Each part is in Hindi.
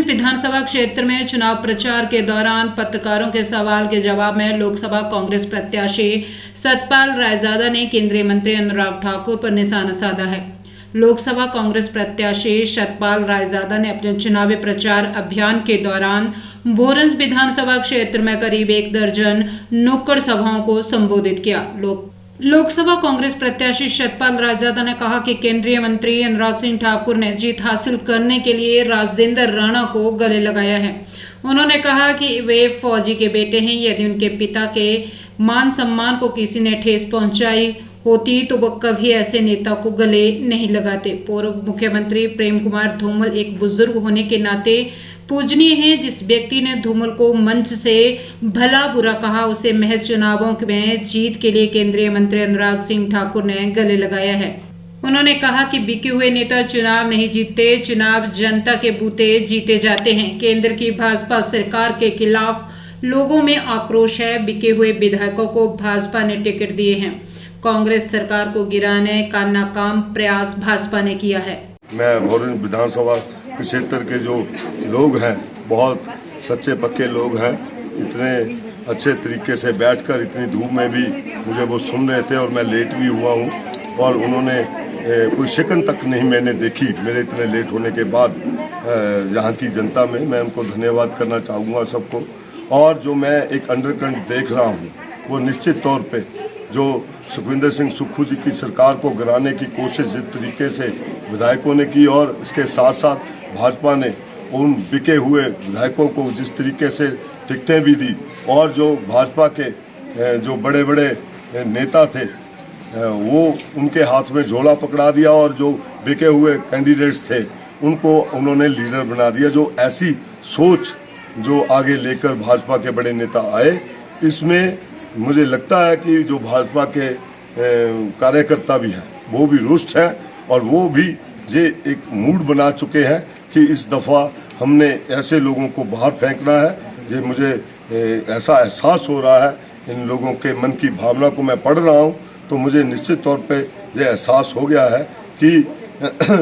विधानसभा क्षेत्र में चुनाव प्रचार के दौरान पत्रकारों के सवाल के जवाब में लोकसभा कांग्रेस प्रत्याशी सतपाल रायजादा ने केंद्रीय मंत्री अनुराग ठाकुर पर निशाना साधा है। लोकसभा कांग्रेस प्रत्याशी सतपाल रायजादा ने अपने चुनावी प्रचार अभियान के दौरान भोरंज विधानसभा क्षेत्र में करीब 1 दर्जन नुक्कड़ सभाओं को संबोधित किया। लोकसभा कांग्रेस प्रत्याशी सतपाल रायजादा ने कहा कि केंद्रीय मंत्री अनुराग सिंह ठाकुर ने जीत हासिल करने के लिए राजेंद्र राणा को गले लगाया है। उन्होंने कहा कि वे फौजी के बेटे हैं। यदि उनके पिता के मान सम्मान को किसी ने ठेस पहुंचाई होती तो वो कभी ऐसे नेता को गले नहीं लगाते। पूर्व मुख्यमंत्री प्रेम कुमार धूमल एक बुजुर्ग होने के नाते पूजनीय हैं। जिस व्यक्ति ने धूमल को मंच से भला बुरा कहा, उसे महज चुनावों में जीत के लिए केंद्रीय मंत्री अनुराग सिंह ठाकुर ने गले लगाया है। उन्होंने कहा कि बिके हुए नेता चुनाव नहीं जीतते, चुनाव जनता के बूते जीते जाते हैं। केंद्र की भाजपा सरकार के खिलाफ लोगों में आक्रोश है। बिके हुए विधायकों को भाजपा ने टिकट दिए हैं। कांग्रेस सरकार को गिराने का नाकाम प्रयास भाजपा ने किया है। मैं भोरंज विधानसभा क्षेत्र के जो लोग हैं बहुत सच्चे पक्के लोग हैं। इतने अच्छे तरीके से बैठकर इतनी धूप में भी मुझे वो सुन रहे थे और मैं लेट भी हुआ हूँ और उन्होंने कोई शिकन तक नहीं मैंने देखी मेरे इतने लेट होने के बाद। यहाँ की जनता में मैं उनको धन्यवाद करना चाहूँगा सबको। और जो मैं एक अंडरकरंट देख रहा हूँ वो निश्चित तौर पे जो सुखविंदर सिंह सुक्खू जी की सरकार को गिराने की कोशिश जिस तरीके से विधायकों ने की और इसके साथ साथ भाजपा ने उन बिके हुए विधायकों को जिस तरीके से टिकटें भी दी और जो भाजपा के जो बड़े बड़े नेता थे वो उनके हाथ में झोला पकड़ा दिया और जो बिके हुए कैंडिडेट्स थे उनको उन्होंने लीडर बना दिया। जो ऐसी सोच जो आगे लेकर भाजपा के बड़े नेता आए, इसमें मुझे लगता है कि जो भाजपा के कार्यकर्ता भी हैं वो भी रुष्ट हैं और वो भी ये एक मूड बना चुके हैं कि इस दफ़ा हमने ऐसे लोगों को बाहर फेंकना है। ये मुझे ऐसा एहसास हो रहा है। इन लोगों के मन की भावना को मैं पढ़ रहा हूँ तो मुझे निश्चित तौर पे ये एहसास हो गया है कि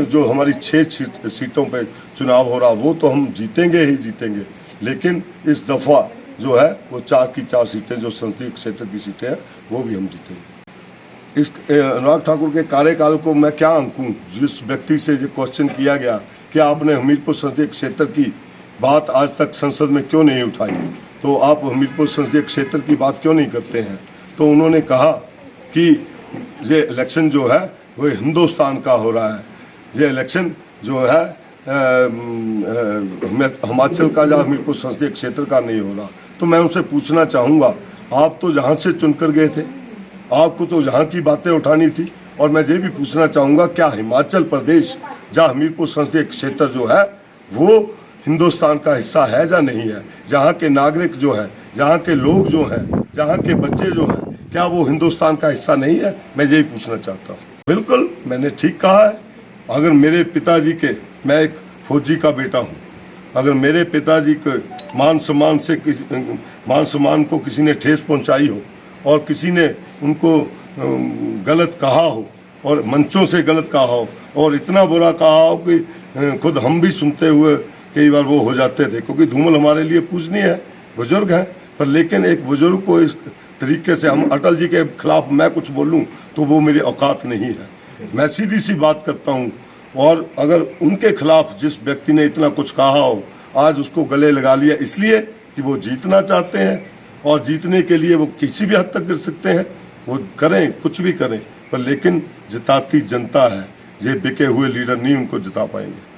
जो हमारी 6 सीटों पे चुनाव हो रहा वो तो हम जीतेंगे ही जीतेंगे, लेकिन इस दफ़ा जो है वो 4 की 4 सीटें जो संसदीय क्षेत्र की सीटें हैं वो भी हम जीतेंगे। इस अनुराग ठाकुर के कार्यकाल को मैं क्या आंकूं। जिस व्यक्ति से ये क्वेश्चन किया गया कि आपने हमीरपुर संसदीय क्षेत्र की बात आज तक संसद में क्यों नहीं उठाई, तो आप हमीरपुर संसदीय क्षेत्र की बात क्यों नहीं करते हैं, तो उन्होंने कहा कि ये इलेक्शन जो है वो हिंदुस्तान का हो रहा है। ये इलेक्शन जो है हिमाचल का या हमीरपुर संसदीय क्षेत्र का नहीं हो रहा। तो मैं उनसे पूछना चाहूँगा, आप तो जहाँ से चुनकर गए थे, आपको तो यहाँ की बातें उठानी थी। और मैं ये भी पूछना चाहूँगा, क्या हिमाचल प्रदेश या हमीरपुर संसदीय क्षेत्र जो है वो हिंदुस्तान का हिस्सा है या नहीं है? जहाँ के नागरिक जो है, जहाँ के लोग जो हैं, जहाँ के बच्चे जो हैं, क्या वो हिंदुस्तान का हिस्सा नहीं है? मैं यही पूछना चाहता हूँ। बिल्कुल मैंने ठीक कहा है। अगर मेरे पिताजी के, मैं एक फौजी का बेटा हूँ, अगर मेरे पिताजी के मान सम्मान को किसी ने ठेस पहुँचाई हो और किसी ने उनको गलत कहा हो और मंचों से गलत कहा हो और इतना बुरा कहा हो कि खुद हम भी सुनते हुए कई बार वो हो जाते थे, क्योंकि धूमल हमारे लिए पूजनीय है, बुजुर्ग हैं। पर लेकिन एक बुजुर्ग को इस तरीके से हम अटल जी के खिलाफ मैं कुछ बोलूं तो वो मेरी औकात नहीं है। मैं सीधी सी बात करता हूं। और अगर उनके खिलाफ जिस व्यक्ति ने इतना कुछ कहा हो, आज उसको गले लगा लिया इसलिए कि वो जीतना चाहते हैं और जीतने के लिए वो किसी भी हद तक कर सकते हैं, वो करें, कुछ भी करें, पर लेकिन जिताती जनता है। ये बिके हुए लीडर नहीं उनको जिता पाएंगे।